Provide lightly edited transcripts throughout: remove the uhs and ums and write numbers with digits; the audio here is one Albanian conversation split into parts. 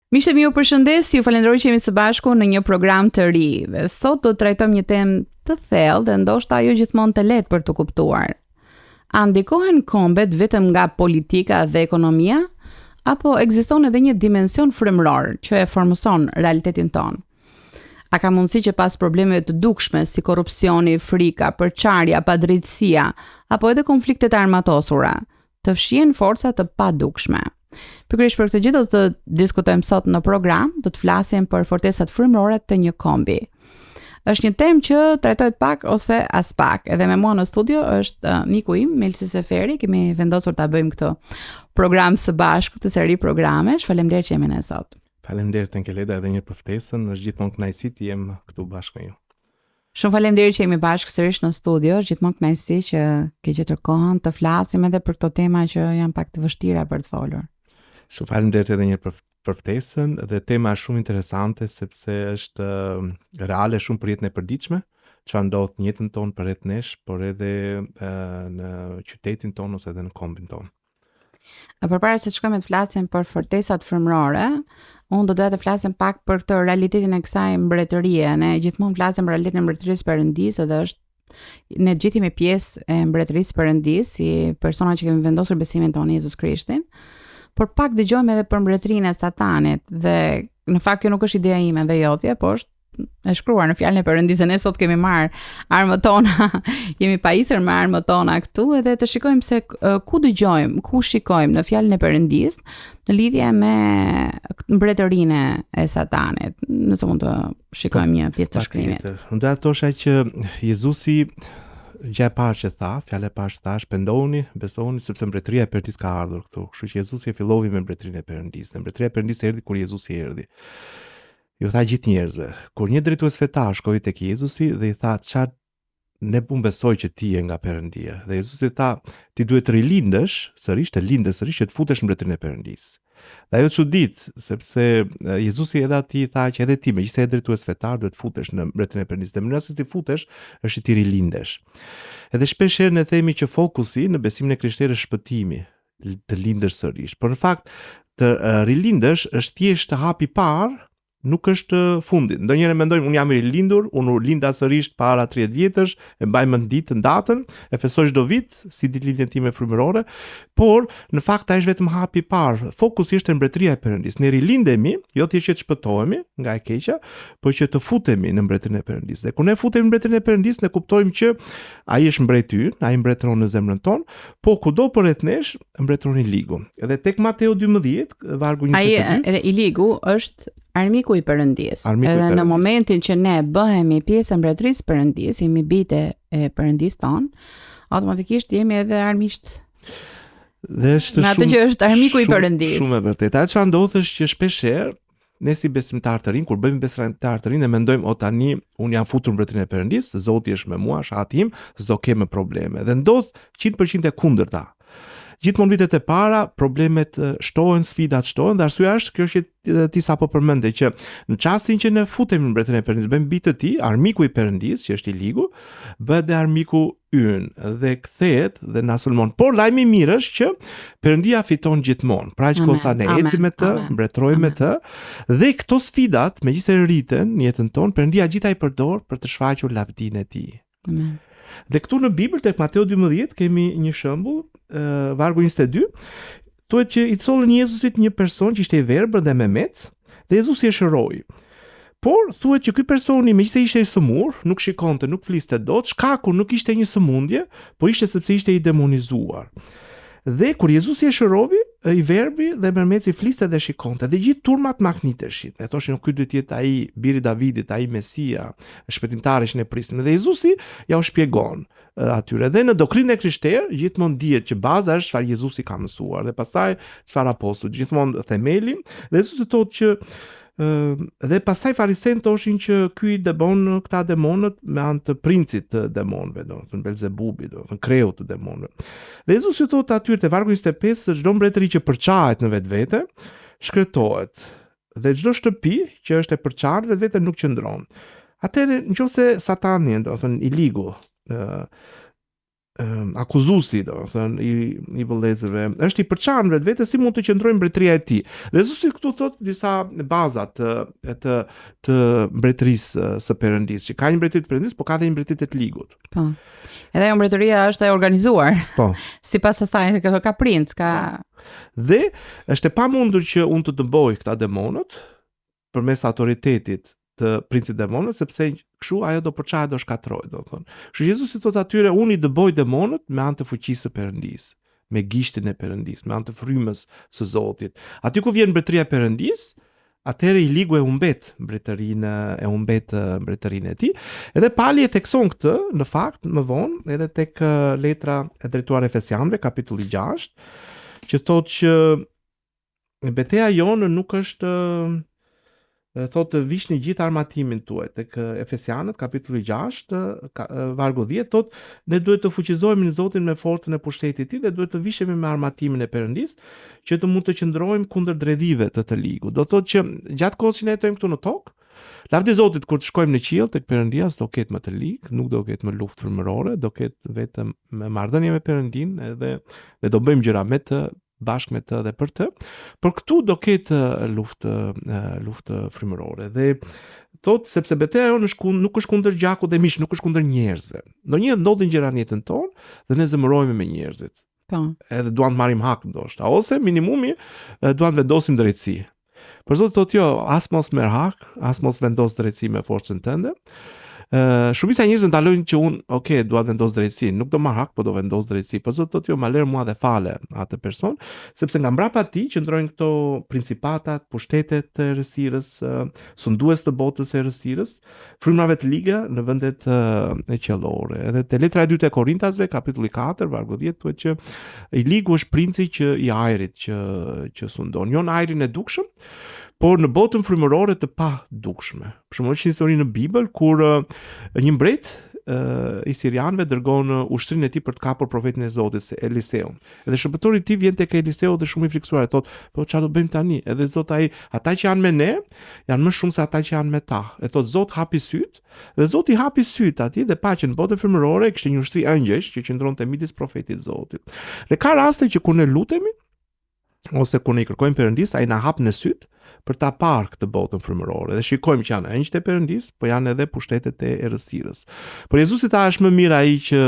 Miqtë mi ju përshëndes, ju falenderoj që jemi së bashku në një program të ri dhe sot do të trajtojmë një temë të thellë dhe ndoshta jo gjithmonë të lehtë për të kuptuar. A ndikohen kombet vetëm nga politika dhe ekonomia apo ekziston edhe një dimension frymëror që e formson realitetin ton? A ka mundësi që pas problemeve të dukshme si korrupsioni, frika, përçarja, padrejtësia apo edhe konfliktet e armatosura të fshihen forca të padukshme? Pikërisht për këtë gjë do të diskutojmë sot në program, do të flasim për fortesat frymërore të një kombi. Është një temë që trajtohet pak ose as pak. Edhe me mua në studio është miku im, Melsi Seferi, kemi vendosur ta bëjmë këtë program së bashku, të seri programesh. Faleminderit që jemi ne sot. Faleminderit Enkeleda edhe një për ftesën, është gjithmonë kënaqësi të jem këtu bashkë me ju. Shumë faleminderit që jemi bashkë sërish në studio, është gjithmonë kënaqësi që ke gjetur kohën të flasim edhe për këto tema që janë pak të vështira për të folur. Shumë faleminderit edhe një për ftesën, dhe tema është shumë interesante sepse është reale shumë për jetën e përditshme, çfarë ndodh në jetën tonë përreth nesh, por edhe në qytetin tonë ose edhe në kombin tonë. Përpara se të shkojmë të flasim për fortesat frymërore, unë do doja të flasim pak për këtë realitetin e kësaj mbretërie. Ne gjithmonë flasim për realitetin e mbretërisë perëndisë, dhe është ne gjithë jemi pjesë e mbretërisë perëndisë si persona që kemi vendosur besimin tonë në Jezus Krishtin. Por pak dëgjojmë edhe për mbretërinë e Satanit dhe në fakt kjo nuk është ideja ime dhe jotja, por është e shkruar në fjalën e Perëndisë. Ne sot kemi marr armët tona, jemi pajisur me armët tona këtu edhe të shikojmë se ku dëgjojmë, ku shikojmë në fjalën e Perëndisë në lidhje me mbretërinë e Satanit. Nëse mund të shikojmë një pjesë të shkrimit. Unë do të thosha që Jezusi gjë e parë që tha, fjala e parë që tha, shpendoni, besoni sepse mbretëria e Perëndisë ka ardhur këtu. Kështu që Jezusi e filloi me mbretërinë e Perëndisë. Mbretëria e Perëndisë erdhi kur Jezusi erdhi. Ju tha gjithë njerëzve, kur një drejtues fetar shkoi tek Jezusi dhe i tha, "Çfarë ne pun besoj që ti je nga Perëndia." Dhe Jezusi tha, "Ti duhet të rilindesh sërish, të lindesh sërish, që të futesh në mbretërinë e Perëndisë." Dhe ajo çudit, sepse Jezusi edhe atij tha që edhe ti, megjithëse je drejtues fetar, duhet të futesh në mbretërinë e Perëndisë. Dhe mënyra se ti futesh është ti rilindesh. Edhe shpesh herë ne themi që fokusi në besimin e krishterë është shpëtimi, të lindesh sërish. Por në fakt të rilindesh është thjesht hapi i parë, nuk është fundi. Ndonjëherë mendojmë unë jam i rilindur, unë u linda sërish para 30 vjetësh, e mbaj mend ditën, datën, e festoj çdo vit si ditëlindjen time frymërore, por në fakt ai është vetëm hapi i parë. Fokusi është mbretëria e Perëndisë. Ne rilindemi, jo thjesht që të shpëtohemi nga e keqja, por që të futemi në mbretërinë e Perëndisë. Dhe kur ne futemi në mbretërinë e Perëndisë, ne kuptojmë që ai është mbreti ynë, ai mbretëron në zemrën tonë, po kudo përreth nesh mbretëron i ligu. Edhe tek Mateu 12, vargu 22. Ai edhe i ligu është armiku i Perëndisë. Edhe në momentin që ne bëhemi pjesë e mbretërisë Perëndisë, jemi bijtë e Perëndisë tonë, automatikisht jemi edhe armiqt. Dhe është atë që është armiku i Perëndisë. Shumë e vërtetë. Ajo çfarë ndodh është që shpesh herë ne si besimtar të rinj, kur bëjmë besimtar të rinj, ne mendojmë o tani un jam futur në mbretërinë e Perëndisë, Zoti është me mua, është ati im, s'do kemë probleme. Dhe ndodh 100% e kundërta. Gjithmonë vitet e para, problemet shtohen, sfidat shtohen, dhe arsyeja është kjo që ti sapo përmende, që në çastin që ne futemi në mbretërinë e Perëndisë, bëjmë bijtë të tij, armiku i Perëndisë, që është i ligu, bëhet dhe armiku ynë dhe kthehet dhe na sulmon. Por lajmi i mirë është që Perëndia fiton gjithmonë. Pra që kosa ne ecim me të, mbretërojmë me të, dhe këto sfidat, megjithëse rriten në jetën tonë, Perëndia gjithaj përdor për të shfaqur lavdinë e tij. Amen. Dhe këtu në Bibël tek Mateu 12 kemi një shembull, vargu 22, thuhet që i thollën Jezusit një person që ishte i verbër dhe me mec, dhe Jezusi e shëroi. Por thuhet që ky personi, megjithëse ishte i sëmur, nuk shikonte, nuk fliste dot, shkaku nuk ishte një sëmundje, por ishte sepse ishte i demonizuar. Dhe kur Jezusi e shëroi, i verbi dhe mërmeci fliste dhe shikonte, dhe gjithë turmat mahniteshin. Dhe thoshin ky duhet të jetë ai biri i Davidit, ai Mesia, shpëtimtari që ne prisnim. Dhe Jezusi ja u shpjegon atyre. Dhe në doktrinë e krishterë gjithmonë dihet që baza është çfarë Jezusi ka mësuar, dhe pastaj çfarë apostujt, gjithmonë themeli. Dhe Jezusi thotë që dhe pastaj fariseët thoshin që ky demon, këta demonët me anë të princit të demonëve, domethënë Belzebubit, domethënë kreu të demonëve. Dhe Jezusi thotë atyre te vargu 25 se çdo mbretëri që përçahet në vetvete shkretohet, dhe çdo shtëpi që është e përçarë vetvete nuk qëndron. Atëherë nëse Satani, domethënë i ligu, akuzuesi, domethënë i vëllezërve, është i përçarë vetë si mund të qëndrojë mbretëria e tij. Dhe Jezusi këtu thot disa baza të mbretërisë së Perëndisë, që ka një mbretëri të Perëndisë, por ka edhe një mbretëri të ligut. Po. Edhe ajo mbretëria është e organizuar. Po. Sipas asaj ka princ, ka Dhe është e pamundur që unë të dëboj këta demonët përmes autoritetit të princit demonët, sepse kështu ajo do përçahet, do shkatrohet, do thonë. Kështu Jezusi thot atyre, unë i dëboj demonët me anë të fuqisë së Perëndisë, me gishtin e Perëndisë, me anë të frymës së Zotit. Aty ku vjen mbretëria e Perëndisë, atëherë i ligu e humbet mbretërinë e tij. Edhe Pali e thekson këtë, në fakt, më vonë, edhe tek letra e drejtuar Efesianëve, kapitulli 6, që thotë që betejë jonë nuk është thotë vishni gjithë armatimin tuaj. Tek Efesianët kapitulli 6 vargu 10 thotë ne duhet të fuqizohemi në Zotin me forcën e pushtetit të tij dhe duhet të vishemi me armatimin e Perëndisë që të mund të qëndrojmë kundër dredhive të ligut. Do thotë që gjatë kohës që ne jetojmë këtu në tokë, lavdi Zotit kur të shkojmë në qiell tek Perëndia s'do ketë më të lig, nuk do ketë më luftë frymërore, do ketë vetëm me marrëdhënie me Perëndinë edhe ne do bëjmë gjëra me të bashkë me të dhe për të, por këtu do ketë luftë frymërore. Dhe thotë sepse betejë jonë nuk është kundër gjakut dhe mish, nuk është kundër njerëzve. Ndonjëherë ndodhin gjëra në jetën tonë dhe ne zemërojmë me njerëzit. Po. Edhe duan të marrim hak ndoshta, ose minimumi duan vendosim drejtësi. Por Zoti thotë jo, as mos merr hak, as mos vendos drejtësi me forcën tënde. Shumica njerëz ndalojnë që unë, dua të vendos drejtësi, nuk do marr hak, po do vendos drejtësi. Po Zoti thotë jo, ma lër mua dhe fale atë person, sepse nga mbrapa tij qëndrojnë këto principatat, pushtetet të errësirës, sundues të botës së errësirës, frymërave të liga në vendet e qellore. Edhe te letra e 2 e Korintasve, kapitulli 4, vargu 10 thuhet që i ligu është princi i ajrit që sundon, jo në ajrin e dukshëm, por në botën frymërore të pa dukshme. Për shembull, është një histori në Bibël kur një mbret i sirianëve dërgon ushtrinë e tij për të kapur profetin e Zotit Eliseun. Edhe shërbëtori i tij vjen tek Eliseu dhe shumë i friksuar, thotë, po çfarë do bëjmë tani? Edhe Zoti ai, ata që janë me ne janë më shumë se ata që janë me ta. E thotë Zoti hapi syt, dhe Zoti hapi syt atij dhe pa që në botën frymërore kishte një ushtri ëngjësh që qëndronte midis profetit të Zotit. Dhe ka raste që kur ne lutemi ose kur ne i kërkojmë Perëndis, ai na hap në syt për ta parë këtë botën frymërore dhe shikojmë që janë engjëjt e Perëndis, po janë edhe pushtetet e errësirës. Por Jezusi tha është më mirë ai që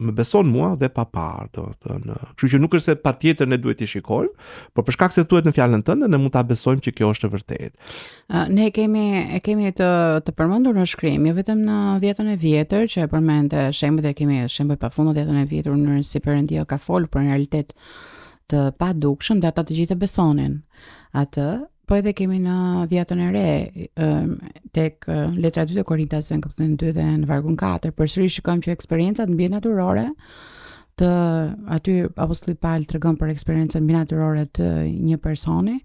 më beson mua dhe pa parë, domethënë. Kështu që nuk është se patjetër ne duhet t'i shikojmë, por për shkak se thuhet në fjalën tënde ne mund ta besojmë që kjo është e vërtetë. Ne kemi të përmendur në shkrim, jo vetëm në 10-ën e vjetër që e përmendë shembull, dhe kemi shembull pafund në 10-ën e vjetër në si Perëndia ka folur për një realitet të padukshëm dhe ata të gjithë besonin atë. Po edhe kemi në 10-ën e re tek letra 2 e Korintasve në kapitullin 2 dhe në vargun 4, përsëri shikojmë që eksperiencat mbi natyrore të aty apostulli Paul tregon për eksperiencën mbi natyrore të një personi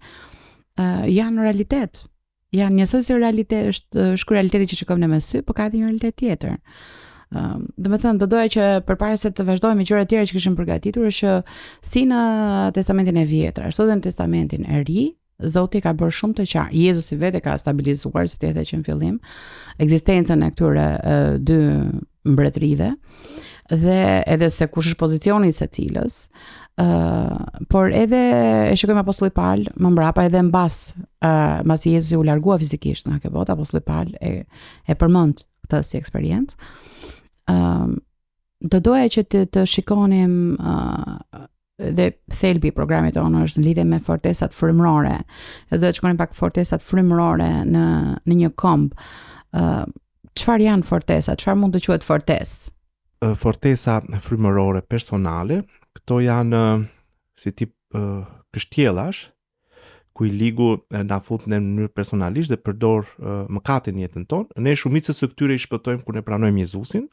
janë realitet. Janë njësoj si realitet, është realiteti që shikojmë ne me sy, por ka edhe një realitet tjetër. Do të thënë, do doja që përpara se të vazhdojmë me gjëra të tjera që kishim përgatitur, është që si në Testamentin e Vjetër, ashtu edhe në Testamentin e Ri, Zoti ka bërë shumë të qartë. Jezusi vetë ka stabilizuar, si të që në fillim, ekzistencën e këtyre dy mbretërive dhe edhe se kush është pozicioni i secilës. Por edhe e shikojmë apostulli Paul më mbrapa edhe mbasi Jezusi u largua fizikisht nga kjo botë, apostulli Paul e përmend këtë si eksperiencë. Do doja që të shikonim dhe thelbi i programit tonë është në lidhje me fortesat frymërore. Do të shkonim pak fortesat frymërore në një komb. Çfarë janë fortesat? Çfarë mund të quhet fortesë? Fortesa frymërore personale, këto janë si tip kështjellash ku i ligu na fut në mënyrë personalisht dhe përdor mëkatin në jetën tonë. Ne shumicës së këtyre i shpëtojmë kur ne pranojmë Jezusin.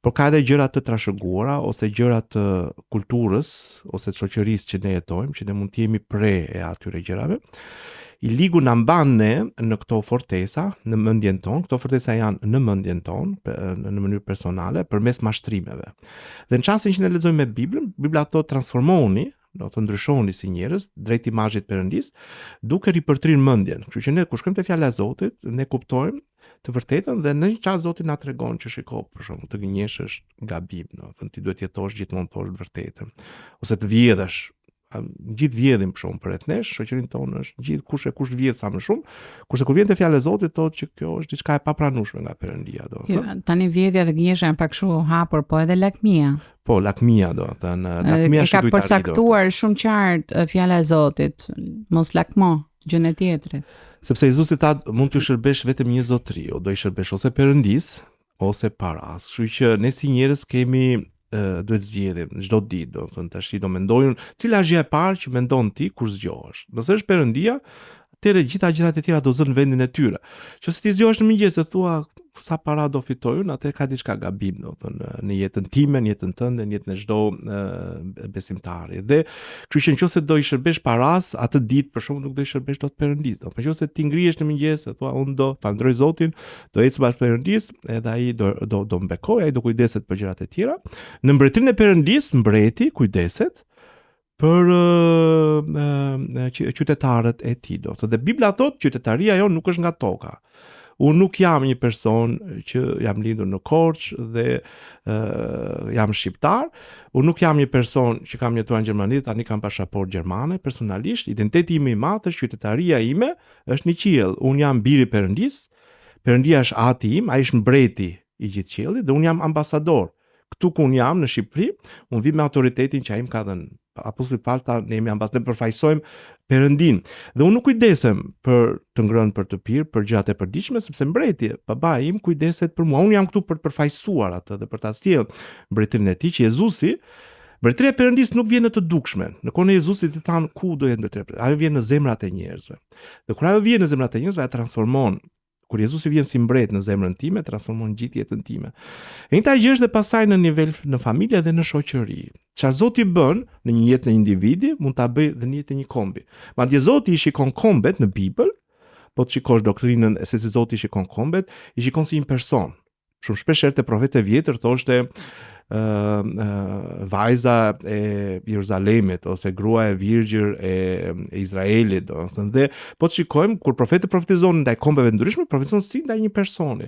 Por ka edhe gjëra të trashëguara ose gjëra të kulturës ose të shoqërisë që ne jetojmë, që ne mund të jemi pre e atyre gjërave. I ligu na mban ne në këto fortesa, në mendjen tonë. Këto fortesa janë në mendjen tonë, në mënyrë personale, përmes mashtrimeve. Dhe në çastin që ne lexojmë me Biblën, Bibla ato transformoni do të ndryshoni si njerëz drejt imazhit Perëndis, duke ripërtrirë mendjen. Kështu që ne kur shkojmë te fjala e Zotit, ne kuptojmë të vërtetën dhe në një çast Zoti na tregon që shiko, për shembull, të gënjesh është gabim, do të thënë ti duhet jetosh gjithmonë të thosh vërtetën, ose të vjedhësh. Gjithë vjedhin për shumë për etnesh, shoqërinë tonë është gjithë kush vjedh sa më shumë, kurse kur vjen te fjala e Zotit thotë që kjo është diçka e papranueshme nga Perëndia, do të thënë. Tani vjedhja dhe gënjeshtja janë pak kështu hapur, po edhe lakmia. Po, lakmia do të thënë, lakmia është ka përcaktuar shumë qartë fjala e Zotit, mos lakmo gjën e tjetrit. Sepse Jezusi tha mund të shërbesh vetëm një zotëri, o do i shërbesh ose Perëndis ose paras. Kështu që ne si njerëz kemi duhet zgjedhim çdo ditë, do të thënë tash do mendojmë cila është gjëja e parë që mendon ti kur zgjohesh. Nëse është Perëndia, atëherë gjitha gjërat e tjera do zënë vendin e tyre. Nëse ti zgjohesh në mëngjes e thua sa para do fitoj unë, atëherë ka diçka gabim, do të thënë në jetën time, në jetën tënde, në jetën e çdo besimtari. Dhe kështu që nëse do i shërbesh paras, atë ditë për shkak nuk do i shërbesh dot Perëndis. Po nëse ti ngrihesh në mëngjes e thua unë do falënderoj Zotin, do ec bashkë Perëndis, edhe ai do mbekoj, ai do kujdeset për gjërat e tjera. Në mbretërinë e Perëndis, mbreti kujdeset për qytetarët e tij, do të thotë. Dhe Bibla thotë qytetaria jon nuk është nga toka. Unë nuk jam një person që jam lindur në Korçë dhe jam shqiptar. Unë nuk jam një person që kam jetuar në Gjermani, tani kam pasaportë gjermane. Personalisht, identiteti im i madh është qytetaria ime, është në qiell. Unë jam biri i Perëndis. Perëndia është ati im, ai është mbreti i gjithë qiellit dhe unë jam ambasador. Këtu ku unë jam në Shqipëri, unë vi me autoritetin që ai më ka dhënë. Apostulli Paul tha ne jemi ambasador, ne përfaqësojmë Perëndin. Dhe unë nuk kujdesem për të ngrënë për të pirë, për gjërat e përditshme, sepse mbreti, babai im kujdeset për mua. Unë jam këtu për të përfaqësuar atë dhe për ta sjellë mbretërinë e tij që Jezusi, mbretëria e Perëndis nuk vjen në të dukshmen. Në kohën e Jezusit i thanë ku do jetë mbretëria. Ajo vjen në zemrat e njerëzve. Dhe kur ajo vjen në zemrat e njerëzve, ajo transformon. Kur Jezusi vjen si mbret në zemrën time, transformon gjithë jetën time. E njëjta gjë është dhe pasaj në nivel në familje dhe në shoqëri. Çfarë Zoti bën në një jetë në individi, mund ta bëj dhe në jetë e një kombi. Madje Zoti i shikon kombet në Bibël, po të shikosh doktrinën se si Zoti i shikon kombet, i shikon si një person. Shumë shpesh te profetë e vjetër thoshte vajza e Jeruzalemit ose grua e virgjër e Izraelit, do të thënë. Dhe po të shikojmë kur profeti profetizon ndaj kombeve ndryshme, profetizon si ndaj një personi.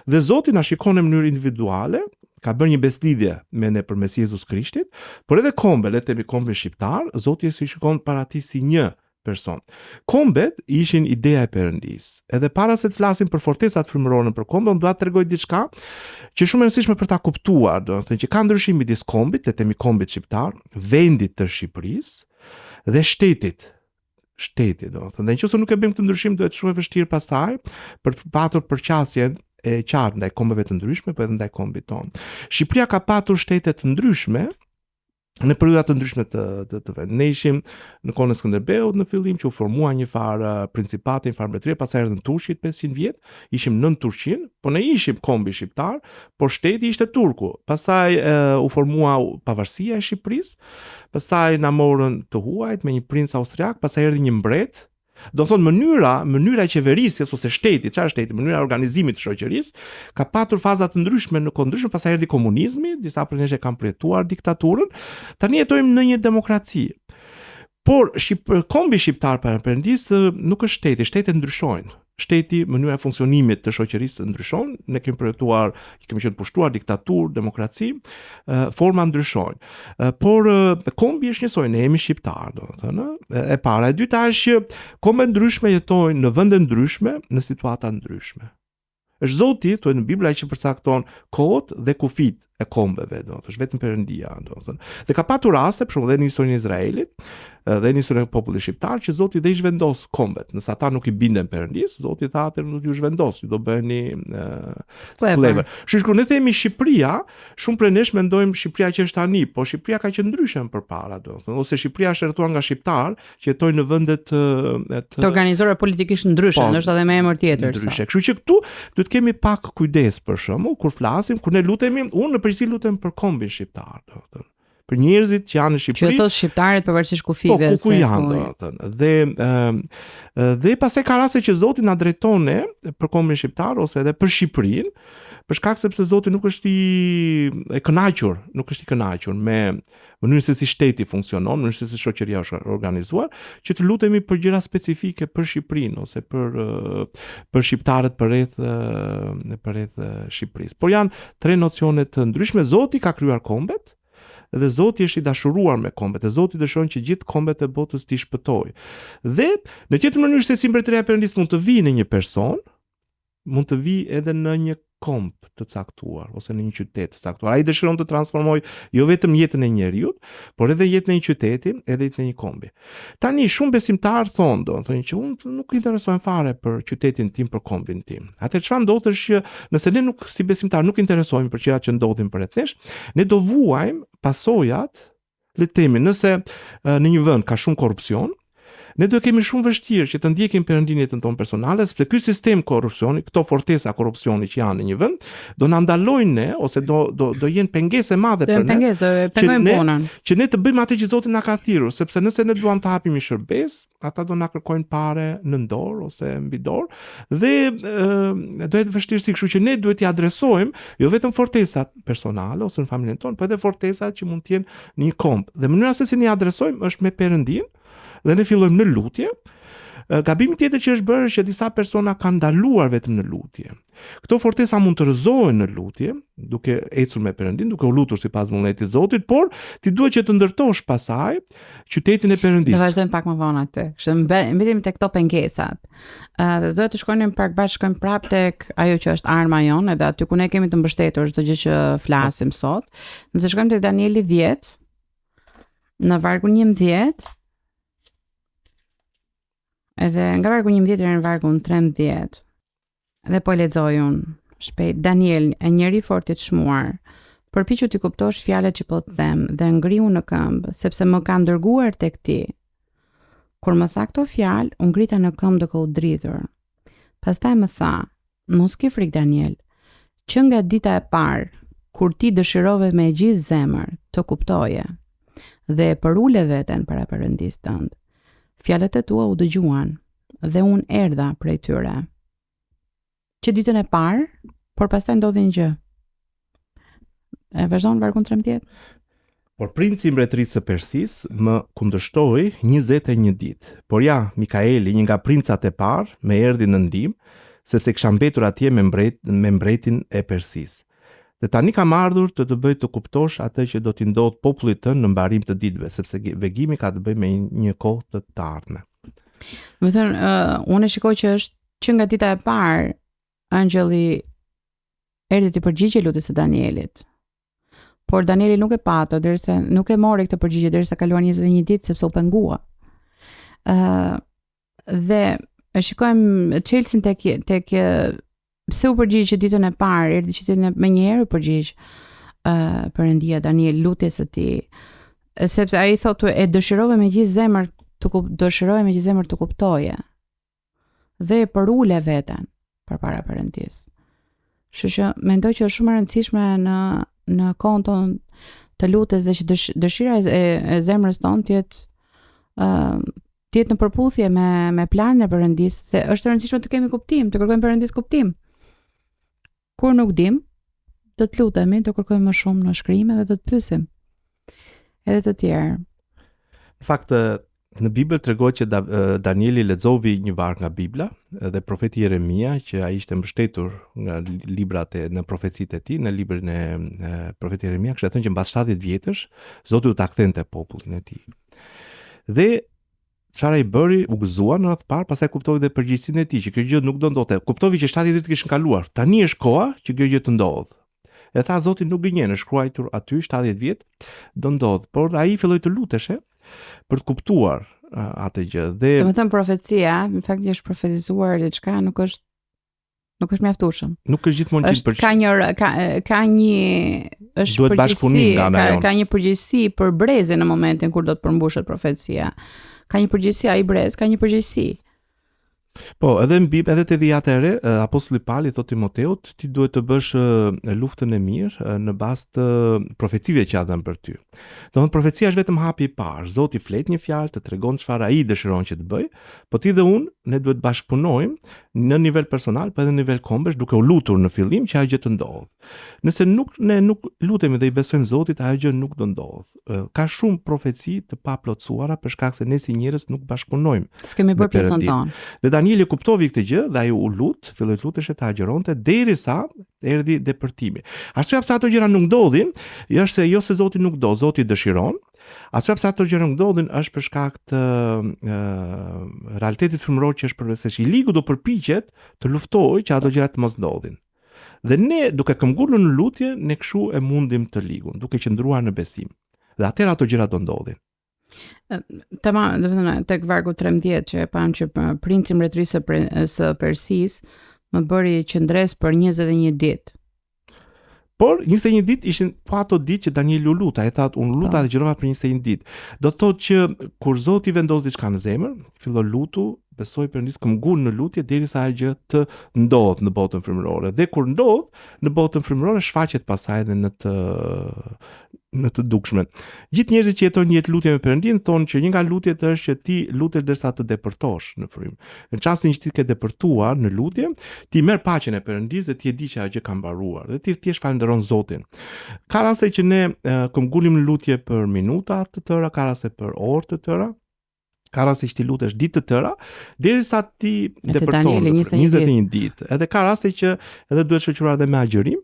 Dhe Zoti na shikon në mënyrë individuale, ka bërë një beslidhje me ne përmes Jezus Krishtit, por edhe kombe, le të themi kombin shqiptar, Zoti si shikon para ti si një person. Kombet ishin ideja e Perëndis. Edhe para se të flasim për fortesat frymërore për kombe, unë dua të tregoj diçka që shumë e rëndësishme për ta kuptuar, do të thënë që ka ndryshim midis kombit, le të themi kombit shqiptar, vendit të Shqipërisë dhe shtetit. Shteti, do të thënë. Dhe nëse nuk e bëjmë këtë ndryshim, duhet shumë e vështirë pastaj për të patur përqasjen e qartë ndaj kombeve të ndryshme, por edhe ndaj kombit tonë. Shqipëria ka patur shtete të ndryshme në periudha të ndryshme të vend. Ne ishim në kohën e Skënderbeut në fillim që u formua një farë principati, një farë mbretërie, pastaj erdhën turqit 500 vjet, ishim nën Turqinë, po ne ishim kombi shqiptar, por shteti ishte turku. Pastaj u formua pavarësia e Shqipërisë, pastaj na morën të huajt me një princ austriak, pastaj erdhi një mbret. Do të thonë mënyra e qeverisjes ose shteti, çfarë shteti, mënyra e organizimit të shoqërisë ka patur faza të ndryshme në kohë ndryshme, pastaj erdhi komunizmi, disa prej nesh e kanë përjetuar diktaturën. Tani jetojmë në një demokraci. Por kombi shqiptar para Perëndis nuk është shteti, shtetet ndryshojnë. Shteti, mënyra e funksionimit të shoqërisë ndryshon, ne kemi përjetuar, kemi qenë pushtuar diktaturë, demokraci, forma ndryshojnë. Por kombi është njësoj, ne jemi shqiptar, do të thënë. E para, e dyta është që kombe ndryshme jetojnë në vende ndryshme, në situata ndryshme. Është Zoti, thuhet në Bibël, ai që përcakton kohët dhe kufit e kombeve, do të thosh vetëm Perëndia, do të thënë. Dhe ka patur raste, për shembull, edhe në historinë e Izraelit, dhe në historinë e popullit shqiptar, që Zoti dhe i zhvendos kombet. Nëse ata nuk i binden Perëndis, Zoti tha atë nuk ju zhvendos, ju do bëheni sklever. Kështu që ne themi Shqipëria, shumë prej nesh mendojmë Shqipëria që është tani, po Shqipëria ka qenë ndryshe përpara, do të thënë, ose Shqipëria është heretuar nga shqiptar që jetojnë në vende të organizuara politikisht ndryshe, ndoshta edhe me emër tjetër. Ndryshe. Kështu që këtu duhet kemi pak kujdes për shembull kur flasim, kur ne lutemi, unë në përgjithësi lutem për kombin shqiptar, do të thënë. Për njerëzit që janë në Shqipëri. Që thos shqiptarët pavarësisht kufive. Po, ku janë, do të thënë. Dhe pastaj ka raste që Zoti na drejton ne për kombin shqiptar ose edhe për Shqipërinë, për shkak sepse Zoti nuk është i kënaqur me mënyrën se si shteti funksionon, mënyrën se si shoqëria është organizuar, që të lutemi për gjëra specifike për Shqipërinë ose për shqiptarët përreth Shqipërisë. Por janë tre nocione të ndryshme. Zoti ka krijuar kombet dhe Zoti është i dashuruar me kombet. Dhe Zoti dëshiron që gjithë kombet e botës t'i shpëtojë. Dhe në tjetër mënyrë se si mbretëria e Perëndisë mund të vijë në një person, mund të vijë edhe në një komb të caktuar ose në një qytet të caktuar. Ai dëshiron të transformojë jo vetëm jetën e njeriut, por edhe jetën e një qyteti, edhe jetën e një kombi. Tani shumë besimtarë thonë që unë nuk interesohem fare për qytetin tim, për kombin tim. Atë çfarë ndodh është që nëse ne nuk si besimtarë nuk interesohemi për gjërat që ndodhin përreth nesh, ne do vuajmë pasojat, le të themi, nëse në një vend ka shumë korrupsion, ne do kemi shumë vështirë që të ndjekim perëndinë jetën tonë personale, sepse ky sistem korrupsioni, këto fortesa korrupsioni që janë në një vend, do na ndalojnë ne ose do jenë pengesë e madhe për ne. Do pengojmë punën. Që ne të bëjmë atë që Zoti na ka thirrur, sepse nëse ne duam të hapim një shërbes, ata do na kërkojnë parë në dorë ose mbi dorë dhe do jetë vështirësi, kështu që ne duhet t'i adresojmë jo vetëm fortesat personale ose në familjen tonë, por edhe fortesat që mund të jenë në një komb. Dhe mënyra se si ne adresojmë është me Perëndinë. Dhe ne fillojmë në lutje. Gabimi tjetër që është bërë është që disa persona kanë ndaluar vetëm në lutje. Këto fortesa mund të rrëzohen në lutje, duke ecur me Perëndin, duke u lutur sipas vullnetit të Zotit, por ti duhet që të ndërtosh pasaj qytetin e Perëndisë. Do vazhdojmë pak më vonë atë. Kështu mbetemi tek këto pengesat. Dhe duhet të shkojmë pak bash shkojmë prapë tek ajo që është arma jonë, edhe aty ku ne kemi të mbështetur çdo gjë që flasim sot. Nëse shkojmë tek Danieli 10, në vargun 11, edhe nga vargu 11 deri në vargun 13. Dhe po lexoj unë shpejt. Daniel, e njeri fort i çmuar, përpiqu të kuptosh fjalët që po të them dhe ngriu në këmbë, sepse më ka dërguar tek ti. Kur më tha këto fjalë, u ngrita në këmbë duke u dridhur. Pastaj më tha, mos ke frikë Daniel, që nga dita e parë, kur ti dëshirove me gjithë zemër të kuptoje dhe e përule veten para Perëndisë tënd. Fjalët e tua u dëgjuan dhe unë erdha prej tyre. Që ditën e parë, por pastaj ndodhi një gjë. E vazhdon vargun 13. Por princi i mbretërisë së Persisë më kundërshtoi 21 ditë. Por ja, Mikaeli, një nga princat e parë, më erdhi në ndihmë, sepse kisha mbetur atje me mbretin e Persisë. Dhe tani kam ardhur të bëj të kuptosh atë që do t'i ndodh popullit tënd në mbarim të ditëve, sepse vegimi ka të bëjë me një kohë të ardhme. Do të thënë, unë shikoj që është që nga dita e parë angjëlli erdhi të përgjigjë lutjes së Danielit. Por Danieli nuk e patë, derisa nuk e mori këtë përgjigje derisa kaluan 21 ditë sepse u pengua. Dhe e shikojmë Chelsea tek pse u përgjigj që ditën e parë, erdhi që me një herë u përgjigj Perëndia Daniel lutjes së tij, sepse ai thotë e dëshirove me gjithë zemër të kuptoje. Dhe e përule veten përpara Perëndisë. Kështu që mendoj që është shumë e rëndësishme në kohën tonë të lutjes dhe që dëshira e zemrës tonë të jetë në përputhje me planin e Perëndisë, dhe është e rëndësishme të kemi kuptim, të kërkojmë Perëndisë kuptim. Kur nuk dim, do të lutemi, do kërkojmë më shumë në shkrime dhe do të pyesim. Edhe të tjerë. Në fakt, në Bibël tregohet që Danieli lexoi një varg nga Bibla dhe profeti Jeremia, që ai ishte mbështetur nga librat në profecitë e tij, në librin e profetit Jeremia, kishte thënë që mbas 70 vjetësh Zoti u ta kthente popullin e tij. Dhe çfarë i bëri, u gëzua në radhë parë, pastaj kuptoi dhe përgjegjësinë e tij, që kjo gjë nuk do ndodhte. Kuptoi që 70 ditë kishin kaluar. Tani është koha që kjo gjë të ndodhë. E tha Zoti nuk gënjen, është shkruar aty 70 vjet do ndodh, por ai filloi të luteshe për të kuptuar atë gjë. Dhe domethënë profecia, në fakt është profetizuar diçka, nuk është mjaftueshëm. Nuk është gjithmonë që ka një është përgjegjësi, ka një përgjegjësi për brezin në momentin kur do të përmbushet profecia. Ka një përgjegjësi, ai brez ka një përgjegjësi. Po, edhe në Bibël, edhe te Dhjata e Re, apostulli Pauli thotë Timoteut, ti duhet të bësh luftën e mirë në bazë të profecive që janë për ty. Domethënë profecia është vetëm hapi i parë. Zoti flet një fjalë, të tregon çfarë ai dëshiron që të bëj, po ti dhe unë ne duhet bashkëpunojmë në nivel personal, po edhe në nivel kombesh, duke u lutur në fillim që ajo gjë të ndodh. Nëse ne nuk lutemi dhe i besojmë Zotit, ajo gjë nuk do ndodh. Ka shumë profeci të paplotësuara për shkak se ne si njerëz nuk bashkëpunojmë. S'kemi bërë pjesën tonë. Dhe Danieli kuptoi këtë gjë dhe ai u lut, filloi të lutesh të agjeronte derisa erdhi depërtimi. Arsyeja pse ato gjëra nuk ndodhin, është se jo se Zoti nuk do, Zoti dëshiron. Arsyeja pse ato gjëra nuk ndodhin është për shkak të realitetit frymëror që është përveç i ligu do përpiqet të luftojë që ato gjëra të mos ndodhin. Dhe ne duke këmbgulur në lutje, ne kështu e mundim të ligun, duke qëndruar në besim. Dhe atëherë ato gjëra do ndodhin. Tamam, do të thënë tek vargu 13 që e pam që princi i mbretërisë së Persisë më bëri qëndres për 21 ditë. Por 21 ditë ishin po ato ditë që Danieli u luta, e thatë unë luta dhe gjërova për 21 ditë. Do të thotë që kur Zoti vendos diçka në zemër, fillon lutu, besoj Perëndis këmbgul në lutje derisa ajo gjë të ndodh në botën frymërore. Dhe kur ndodh në botën frymërore shfaqet pasaj edhe në të dukshmen. Gjithë njerëzit që jetojnë një jetë lutje me Perëndin thonë që një nga lutjet është që ti lutesh derisa të depërtosh në frymë. Në çastin që ti ke depërtuar në lutje, ti merr paqen e Perëndis dhe ti e di që ajo gjë ka mbaruar dhe ti thjesht falenderon Zotin. Ka raste që ne këmbgulim në lutje për minuta të tëra, ka raste për orë të tëra. Ka raste që ti lutesh ditë të tëra derisa ti depërton 21 ditë. Edhe ka raste që edhe duhet shoqëruar edhe me agjerim.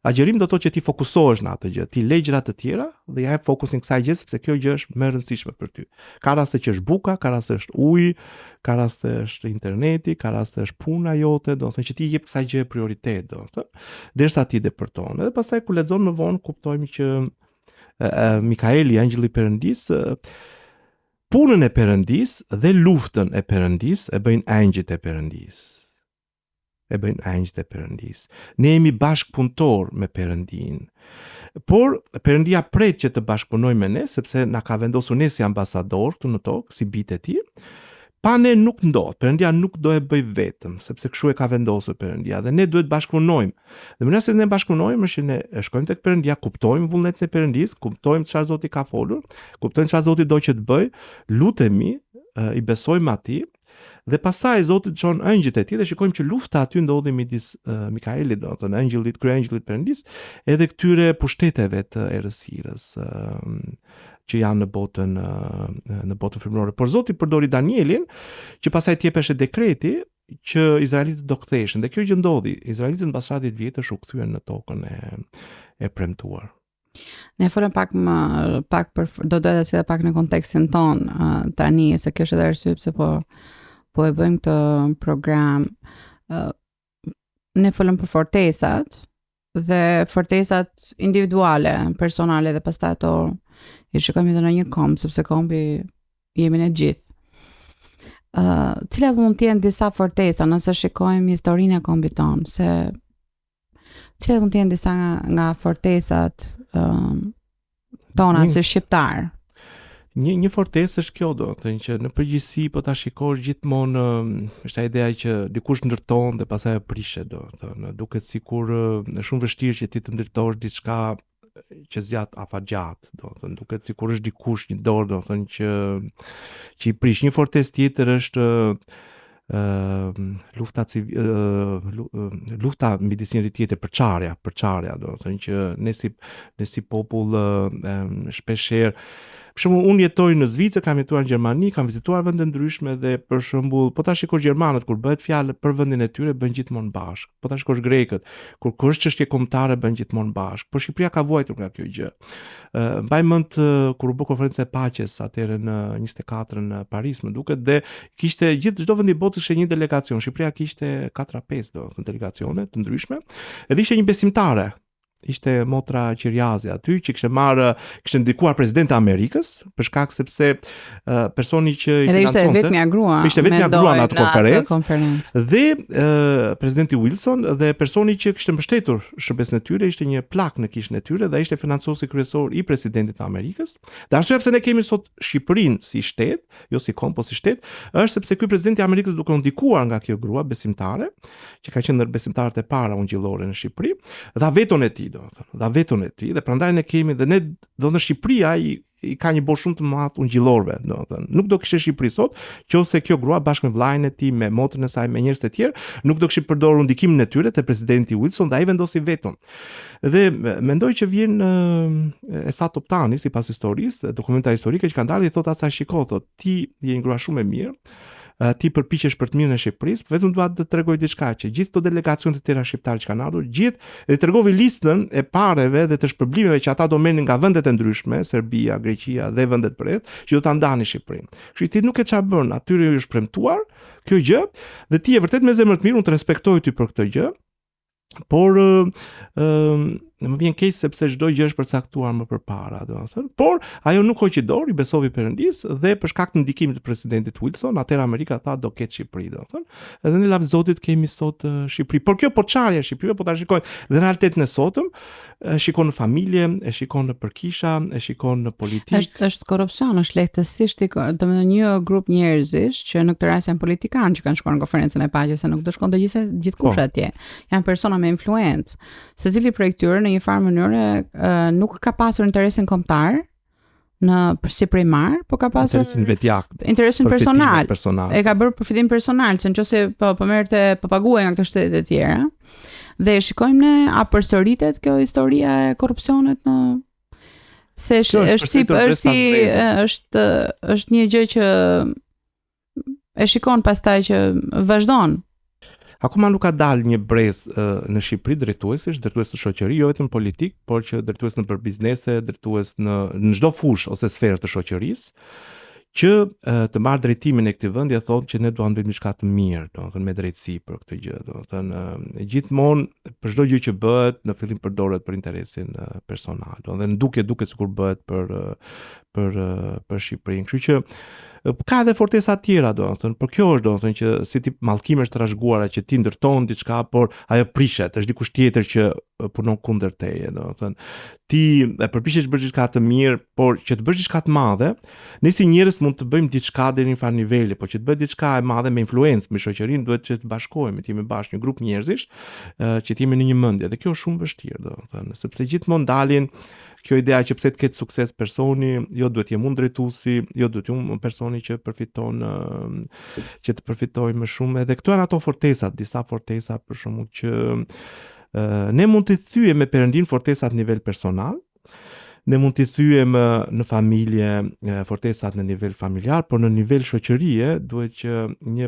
Agjerim do të thotë që ti fokusohesh në atë gjë, ti le gjërat të tjera dhe ja jep fokusin kësaj gjë sepse kjo gjë është më e rëndësishme për ty. Ka raste që është buka, ka raste është uji, ka raste është interneti, ka raste është puna jote, do të thotë që ti jep kësaj gjë prioritet, do të thotë, derisa ti depërton. Edhe pastaj kur lexon më vonë kuptojmë që Mikaeli, angjëlli i Perëndis, punën e Perëndis dhe luftën e Perëndis e bëjnë angjëjt e Perëndis. Ne jemi bashkëpunëtor me Perëndin. Por Perëndia pret që të bashkëpunojmë me ne sepse na ka vendosur ne si ambasador këtu në tokë, si bijtë e tij. Pa ne nuk ndodh. Perëndia nuk do e bëj vetëm, sepse kështu e ka vendosur Perëndia dhe ne duhet bashkëpunojmë. Dhe mënyra se ne bashkëpunojmë është që ne shkojmë tek Perëndia, kuptojmë vullnetin e Perëndis, kuptojmë çfarë Zoti ka folur, kuptojmë çfarë Zoti do që të bëj, lutemi, i besojmë atij. Dhe pastaj Zoti çon angjëjt e tij dhe shikojmë që lufta aty ndodhi midis Mikaelit, do të thënë angjëllit, kryeangjëllit Perëndis, edhe këtyre pushteteve të errësirës që janë në botën frymërore. Por Zoti përdori Danielin që pastaj t'jepeshe dekreti që izraelitët do ktheheshin. Dhe kjo gjë ndodhi. Izraelitët mbas 70 vjetësh u kthyen në tokën e premtuar. Ne folëm pak për do doja të sjell pak në kontekstin ton tani se kjo është edhe arsye pse po e bëjmë këtë program. Ne folëm për fortesat dhe fortesat individuale, personale dhe pastaj ato i shikojmë edhe në një komb sepse kombi jemi ne gjithë. Cilat mund të jenë disa fortesa nëse shikojmë historinë e kombit ton, se cilat mund të jenë disa nga fortesat tona si shqiptar? Një fortesë është kjo, do të thënë që në përgjithësi po ta shikosh gjithmonë është ideja që dikush ndërton dhe pastaj e prishet, do të thënë, duket sikur është shumë vështirë që ti të ndërtosh diçka që zgjat afatgjat, do të thënë, duket sikur është dikush një dorë, do të thënë që i prish. Një fortesë tjetër është lufta midis njëri tjetrit, përçarja, do të thënë që ne si popull shpeshherë. Për shembull, unë jetoj në Zvicër, kam jetuar në Gjermani, kam vizituar vende ndryshme dhe për shembull, po ta shikosh gjermanët kur bëhet fjalë për vendin e tyre bën gjithmonë bashkë. Po ta shikosh grekët, kur është çështje kombëtare bën gjithmonë bashkë. Por Shqipëria ka vuajtur nga kjo gjë. Mbaj mend kur u bë konferenca e paqes atëherë në 24 në Paris, më duket, dhe kishte çdo vend i botës kishte një delegacion. Shqipëria kishte 4-5 delegacione të ndryshme. Edhe ishte një besimtare. Ishte motra Qirjazi aty që kishte ndikuar presidenti i Amerikës për shkak sepse personi që i financonte ishte vetmja grua. Ishte vetmja grua në atë konferencë. Dhe presidenti Wilson dhe personi që kishte mbështetur shërbesën e tyre ishte një plak në kishën e tyre dhe ishte financuesi kryesor i presidentit të Amerikës. Dhe arsyeja pse ne kemi sot Shqipërinë si shtet, jo si kom, po si shtet, është sepse ky presidenti i Amerikës duke u ndikuar nga kjo grua besimtare, që ka qenë ndër besimtarët e para ungjillore në Shqipëri, dha veton e tij. tij, domethënë, dha vetën e tij dhe prandaj ne kemi dhe ne domethënë Shqipëria i ka një bosh shumë të madh ungjillorëve, domethënë. Nuk do kishte Shqipëri sot nëse kjo grua bashkë me vllajën e tij, me motrën e saj, me njerëz të tjerë, nuk do kishin përdorur ndikimin e tyre te presidenti Wilson dhe ai vendosi vetën. Dhe mendoj që vjen Esat Toptani sipas historisë, dokumenta historike që kanë dalë i thotë asaj shiko, thotë ti je një grua shumë e mirë. Ti përpiqesh për të mirën e Shqipërisë, vetëm dua të tregoj diçka që gjithë këto delegacione të tjera shqiptare që kanë ardhur, gjithë dhe tregovi listën e pareve dhe të shpërblimeve që ata do merrnin nga vendet e ndryshme, Serbia, Greqia dhe vendet përreth, që do ta ndanin Shqipërinë. Kështu ti nuk e çfarë bën, atyre ju është premtuar kjo gjë dhe ti e vërtet me zemër të mirë unë të respektoj ty për këtë gjë. Por më vjen keq sepse çdo gjë është përcaktuar më përpara, domethënë. Por ajo nuk hoqi dorë, i besoi Perëndis dhe për shkak të ndikimit të presidentit Wilson, atëherë Amerika tha do ketë Shqipëri, domethënë. Edhe në lavd Zotit kemi sot Shqipëri. Por kjo poçarja e Shqipërisë, po ta shikojmë dhe në realitetin e sotëm, shikon në familje, e shikon në përkisha, e shikon në politikë. Është korrupsion, është lehtësisht, domethënë një grup njerëzish që në këtë rast janë politikanë që kanë shkuar në konferencën e paqes, se nuk do shkonte gjithkush atje. Janë persona me influencë. Secili prej këtyre në një farë mënyrë nuk ka pasur interesin kombëtar si primar, po ka pasur interesin vetjak, interesin personal. E ka bërë përfitim personal, se nëse po merrte po paguaj nga këto shtete të tjera. Dhe shikojmë ne a përsëritet kjo historia e korrupsionit në se është një gjë që e shikon pastaj që vazhdon. Akoma nuk ka dalë një brez në Shqipëri drejtues të shoqëri, jo vetëm politik, por që drejtues në për biznese, drejtues në çdo fushë ose sferë të shoqërisë, që të marrë drejtimin e këtij vendi e thonë që ne duam të bëjmë diçka të mirë, domethënë me drejtësi për këtë gjë, domethënë gjithmonë për çdo gjë që bëhet në fillim përdoret për interesin personal, domethënë duket sikur bëhet për Shqipërinë. Kështu që ka edhe fortesa tjera, domethënë, por kjo është domethënë që si tip mallkimesh të trashëguara që ti ndërton diçka, por ajo prishet, është dikush tjetër që punon kundër teje, domethënë. Ti e përpiqesh të bësh diçka të mirë, por që të bësh diçka të madhe, ne si njerëz mund të bëjmë diçka deri në një farë niveli, por që të bëj diçka e madhe me influencë me shoqërinë, duhet që të bashkohemi, të jemi bashkë një grup njerëzish, që të jemi në një mendje, dhe kjo është shumë vështirë, domethënë, sepse gjithmonë dalin kjo idea që pse të ketë sukses personi, jo duhet jem unë drejtuesi, jo duhet jem personi që përfiton, që të përfitoj më shumë. Edhe këtu janë ato fortesat, disa fortesa për shembull që ne mund të thyejmë me Perëndin fortesat në nivel personal, ne mund të thyejmë në familje fortesat në nivel familjar, por në nivel shoqërie duhet që një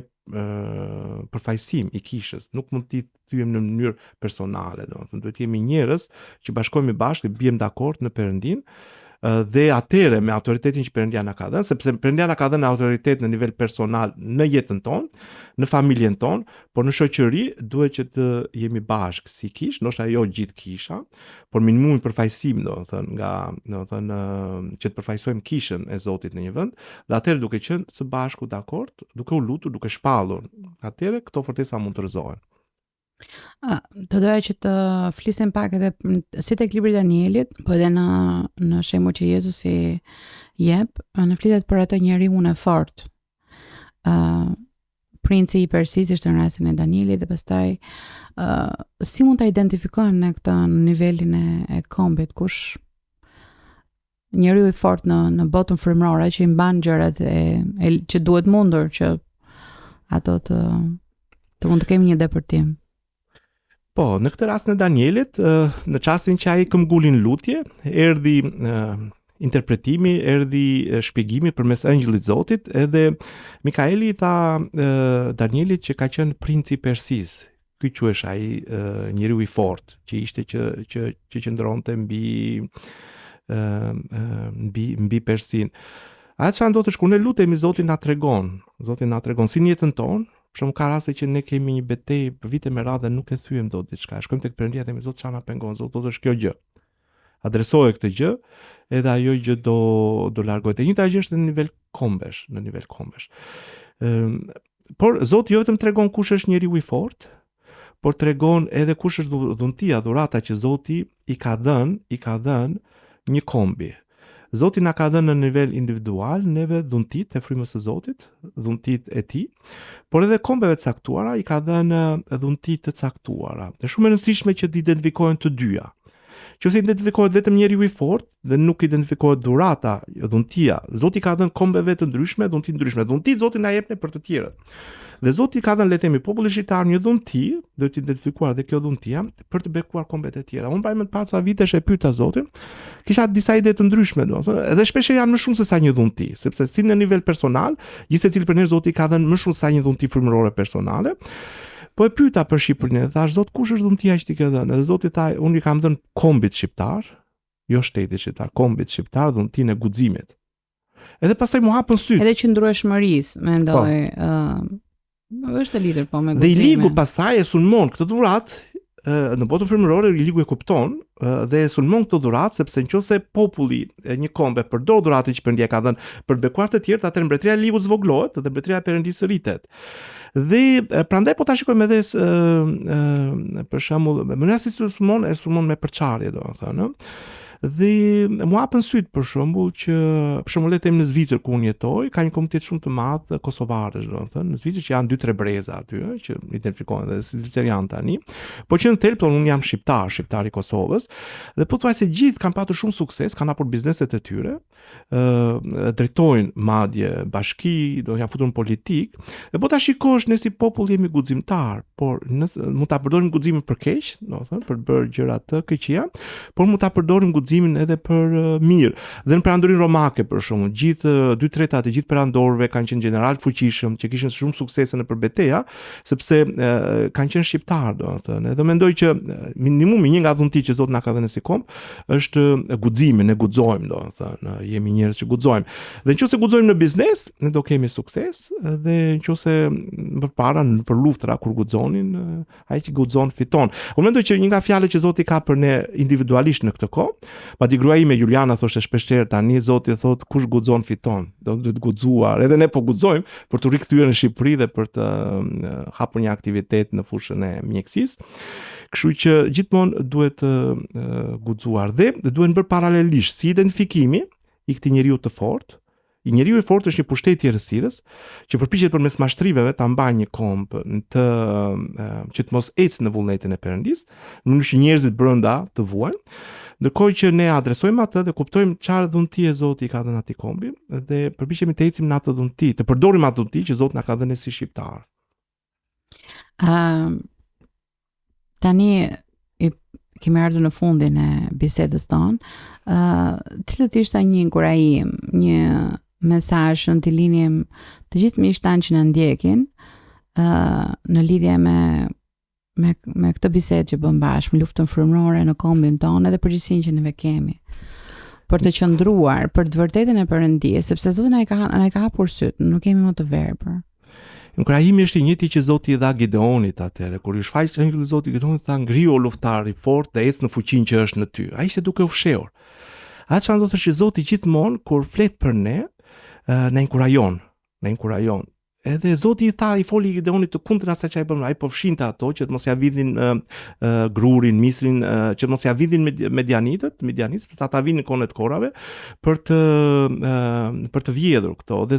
përfaqësim i kishës, nuk mund t'i thyejmë në mënyrë personale, domethënë duhet jemi njerëz që bashkohemi bashkë, bëjmë dakord në Perëndin, dhe atëre me autoritetin që Perëndia na ka dhënë, sepse Perëndia na ka dhënë autoritet në nivel personal në jetën tonë, në familjen tonë, por në shoqëri duhet që të jemi bashkë si kishë, ndoshta jo gjithë kisha, por minimumi përfaqësim, domethënë që të përfaqësojmë kishën e Zotit në një vend, dhe atëherë duke qenë së bashku dakord, duke u lutur, duke shpallur, atëherë këto fortesa mund të rrezohen. Të doja që të flisim pak edhe si tek libri i Danielit, po edhe në shembull që Jezusi jep, në flitet për atë njeriu e fortë. Princi i Persisë ishte në rastin e Danielit dhe pastaj si mund ta identifikojmë ne këtë në nivelin e kombit, kush njeriu i fortë në botën frymërore që i mban gjërat që duhet mundur që ato të mund të kemi një depërtim. Po, në këtë rast në Danielit, në çastin që ai këmbgulin lutje, erdhi interpretimi, erdhi shpjegimi përmes angjëllit Zotit, edhe Mikaeli i tha Danielit që ka qenë princi i Persisë. Ky quhesh ai njeriu i fortë, që ishte që qëndronte mbi Persin. A çfarë do të shku, ne lutemi Zotin na tregon si në jetën tonë. Për shembull, ka raste që ne kemi një betejë për vite me radhë nuk e thyem dot diçka. Shkojmë tek Perëndia dhe themi Zot çfarë na pengon, Zot do të është kjo gjë. Adresoje këtë gjë, edhe ajo gjë do largohet. E njëjta gjë është në nivel kombesh, por Zoti jo vetëm tregon kush është njeriu i fortë, por tregon edhe kush është dhuntia, dhurata që Zoti i ka dhënë një kombi. Zoti na ka dhënë në nivel individual neve dhuntit e frymës së Zotit, dhuntit e tij, por edhe kombeve të caktuara i ka dhënë dhuntit të caktuara. Është shumë e rëndësishme që të identifikojnë të dyja. Nëse identifikohet vetëm njeriu i fortë dhe nuk identifikohet dhurata, dhuntia, Zoti ka dhënë kombeve të ndryshme, dhunti ndryshme. Dhunti Zoti na jep për të tjerët. Dhe Zoti ka dhënë le të themi popullit shqiptar një dhunti, do të identifikuar dhe kjo dhuntia për të bekuar kombet e tjera. Unë më pas sa vitesh e pyeta Zotin, kisha disa ide të ndryshme, domethënë, edhe shpesh janë më shumë se sa një dhunti, sepse si në nivel personal, gjithsesi secili për ne Zoti ka dhënë më shumë se sa një dhunti frymërore personale. Po e pyeta për Shqipërinë, thash Zot, kush është dhuntia që ti ke dhënë? Dhe Zoti tha, unë i kam dhënë kombit shqiptar, jo shtetit shqiptar, kombit shqiptar, dhuntinë e guximit. Edhe pastaj mu hapën syt. Edhe qëndrueshmërisë, mendoj, është e lidhur po me guximin. Dhe i ligu pastaj e sulmon këtë dhuratë në botën frymërore, i ligu e kupton dhe e sulmon këtë dhuratë, sepse nëse populli një kombe përdor dhuratën që Perëndia ka dhënë për bekuar të tjerë, atëherë mbretëria e ligut zvoglohet dhe mbretëria e Perëndisë rritet. Dhe prandaj po ta shikojmë edhe për shembull, mënyra si sulmon me përçarje, domethënë, dhe mu hapën syt për shembull që për shembull le të them në Zvicër ku unë jetoj, ka një komunitet shumë të madh kosovarësh, domethënë, në Zvicër që janë 2-3 breza aty, që identifikohen dhe si zvicerian tani, po që në thelb unë jam shqiptar i Kosovës, dhe pothuajse gjithë kanë patur shumë sukses, kanë hapur bizneset e tyre, drejtojnë madje bashki, do janë futur në politik, dhe po ta shikosh ne si popull jemi guximtar, por mund ta përdorim guximin për keq, domethënë, për të bërë gjëra të këqija, por mund ta përdorim guximin edhe për mirë. Dhe në perandorin romake për shkakun, gjithë 2/3 të gjithë perandorëve kanë qenë general fuqishëm që kishin shumë suksese nëpër betejë, sepse kanë qenë shqiptar, domethënë. Edhe mendoj që minimumi një nga dhuntit që Zoti na ka dhënë si komb është guximi, ne guxojmë, domethënë, jemi njerëz që guxojmë. Dhe nëse guxojmë në biznes, ne do kemi sukses, dhe nëse përpara për luftra kur guxonin, ai që guxon fiton. Unë mendoj që një nga fjalët që Zoti ka për ne individualisht në këtë kohë, madje gruaja ime Juliana thoshte shpeshherë tani Zoti thot kush guxon fiton. Do të guxuar, edhe ne po guxojmë për të rikthyer në Shqipëri dhe për të hapur një aktivitet në fushën e mjekësisë. Kështu që gjithmonë duhet guxuar dhe duhen bërë paralelisht si identifikimi i këtij njeriu të fortë. I njeriu i fortë është një pushtet i errësirës që përpiqet përmes mashtriveve ta mbajë një komb që të mos ecë në vullnetin e Perëndisë, në mënyrë që njerëzit brenda të vuajnë. Ndërkohë që ne adresojmë atë dhe kuptojmë çfarë dhuntie Zoti ka dhënë atij kombi dhe përpiqemi të ecim në atë dhunti, të përdorim atë dhunti që Zoti na ka dhënë si shqiptar. Tani kemi ardhur në fundin e bisedës tonë. Cilët ishte një inkurajim, një mesazh në të linjem të gjithë miqtan që na ndjekin në lidhje me këtë bisedë që bëm bashkë, me luftën frymërore në kombin tonë edhe përgjegjësinë që neve kemi. Për të qëndruar për të vërtetën e Perëndisë, sepse Zoti na i ka hapur syt, nuk kemi më të verbër. Inkurajimi është i njëjti që Zoti i dha Gideonit atëherë, kur i shfaq angjulli Zoti Gideonit tha ngrihu luftari i fortë dhe ec në fuqinë që është në ty. Ai ishte duke u fshehur. Atë çfarë do të thotë që Zoti gjithmonë kur flet për ne, na inkurajon. Edhe Zoti i foli Gideonit të kundërt asaj që ai bën, ai po fshinte ato që të mos ja vidhin grurin, misrin, që të mos ja vidhin medianitët, sepse ata vinin në kohën e korave për të vjedhur këto. Dhe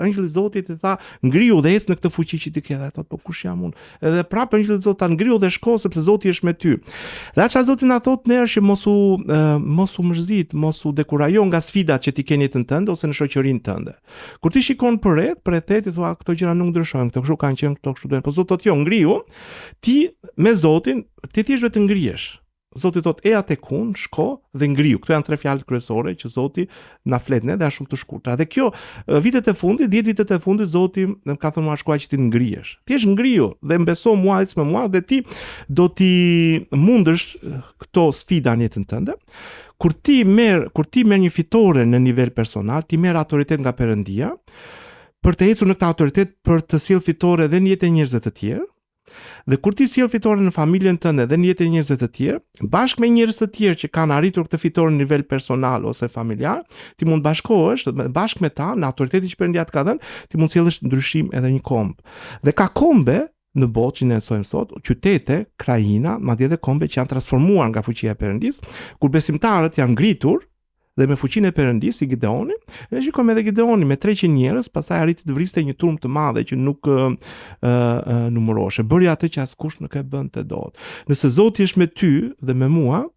angjulli i Zotit i tha, ngrihu dhe ec në këtë fuqi që ti ke. Ai thotë, po kush jam unë? Edhe prapë angjulli i Zotit tha, ngrihu dhe shko sepse Zoti është me ty. Dhe atë çfarë Zoti na thotë ne është që mos u mërzit, mos u dekurajo nga sfidat që ti ke në jetën tënde ose në shoqërinë tënde. Kur ti shikon përreth ti thua këto gjëra nuk ndryshojnë, këto kështu kanë qenë, këto kështu do. Po Zoti thotë jo, ngrihu, ti me Zotin, ti thjesht duhet të ngrihesh. Zoti thotë e atë kund, shko dhe ngrihu. Këto janë 3 fjalë kryesore që Zoti na flet ne dhe janë shumë të shkurtra. Dhe kjo 10 vitet e fundit Zoti ka thënë mua shkoj që ti ngrihesh. Thjesht ngrihu dhe mbeso mua, ec me mua dhe ti do ti mundësh këto sfida në jetën tënde. Kur ti merr një fitore në nivel personal, ti merr autoritet nga Perëndia për të ecur në këtë autoritet për të sjell fitore edhe në jetën e njerëzve të tjerë. Dhe kur ti sjell fitore në familjen tënde dhe në jetën e njerëzve të tjerë, bashkë me njerëz të tjerë që kanë arritur këtë fitore në nivel personal ose familjar, ti mund bashkohesh bashkë me ta në autoritetin që Perëndia të ka dhënë, ti mund sjellësh ndryshim edhe një komb. Dhe ka kombe në botë që ne thojmë sot, qytete, krajina, madje edhe kombe që janë transformuar nga fuqia e Perëndisë, kur besimtarët janë ngritur dhe me fuqinë e Perëndisë si Gideoni, ne shikojmë edhe Gideoni me 300 njerëz, pastaj arriti të vriste një turm të madhe që nuk numërohej. Bëri atë që askush nuk e bënte dot. Nëse Zoti është me ty dhe me mua,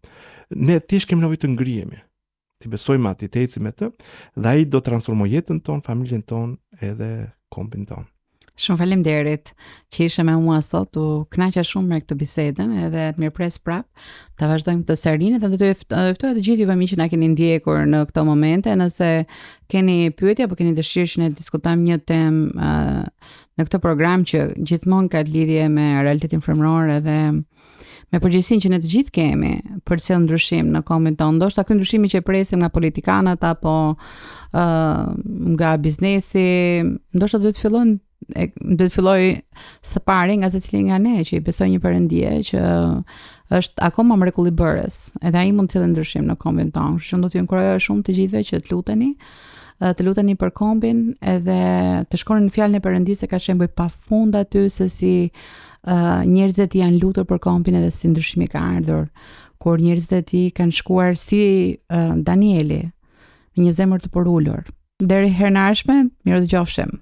Ne thjesht kemi nevojë të ngrihemi. Ti besojmë atë, të ecim me të, dhe ai do transformoj jetën tonë, familjen tonë edhe kombin tonë. Shumë faleminderit që ishe me mua sot, u kënaqa shumë me këtë bisedën edhe të mirëpres prap. Ta vazhdojmë këtë serinë dhe do të ftoj të gjithë juve miq që na keni ndjekur në këto momente, nëse keni pyetje apo keni dëshirë që ne diskutojmë një temë në këtë program që gjithmonë ka lidhje me realitetin femëror edhe me përgjegjësinë që ne të gjithë kemi për të sjellë ndryshim në kombin tonë. Ndoshta ky ndryshimi që presim nga politikanët apo nga biznesi, ndoshta duhet të filloj së pari nga secili nga ne që i besoj një Perëndije që është akoma mrekullibërës, edhe ai mund të sjellë ndryshim në kombin tonë. Kështu që do t'ju inkurajoj shumë të gjithëve që të luteni për kombin edhe të shkoni në fjalën e Perëndisë se ka shembuj pafund aty se si njerëzit janë lutur për kombin edhe si ndryshimi ka ardhur, kur njerëzit kanë shkuar si Danieli me një zemër të porulur. Deri herë në ardhshme, mirë dëgjofshim.